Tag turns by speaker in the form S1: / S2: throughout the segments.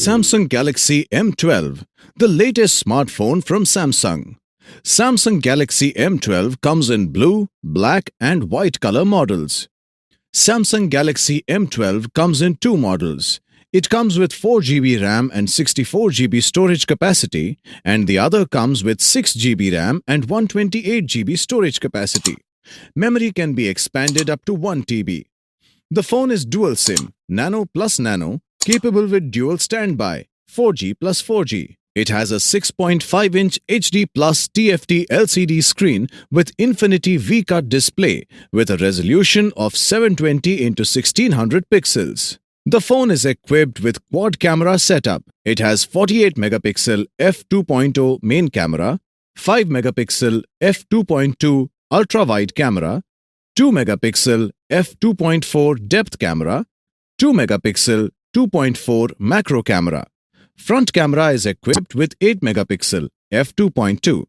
S1: Samsung Galaxy M12, the latest smartphone from Samsung. Samsung Galaxy M12 comes in blue, black and white color models. Samsung Galaxy M12 comes in two models. It comes with 4GB RAM and 64GB storage capacity, and the other comes with 6GB RAM and 128GB storage capacity. Memory can be expanded up to 1TB. The phone is dual SIM, Nano plus Nano, capable with dual standby, 4G plus 4G. It has a 6.5-inch HD Plus TFT LCD screen with Infinity V-Cut display with a resolution of 720 x 1600 pixels. The phone is equipped with quad camera setup. It has 48 megapixel f2.0 main camera, 5 megapixel f2.2 ultra-wide camera, 2 megapixel f2.4 depth camera, 2 megapixel 2.4 macro camera. Front camera is equipped with 8 megapixel f2.2.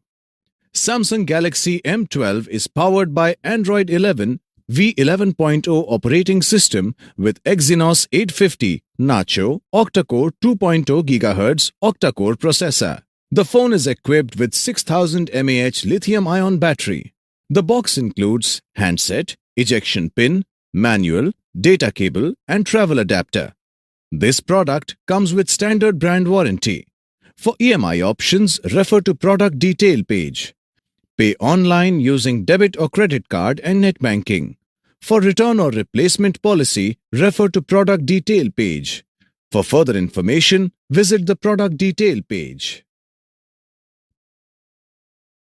S1: Samsung Galaxy M12 is powered by Android 11 V11.0 operating system with Exynos 850 Nacho octa-core 2.0 GHz octa-core processor. The phone is equipped with 6000 mAh lithium-ion battery. The box includes handset, ejection pin, manual, data cable and travel adapter. This product comes with standard brand warranty. For EMI options, refer to product detail page. Pay online using debit or credit card and net banking. For return or replacement policy, refer to product detail page. For further information, visit the product detail page.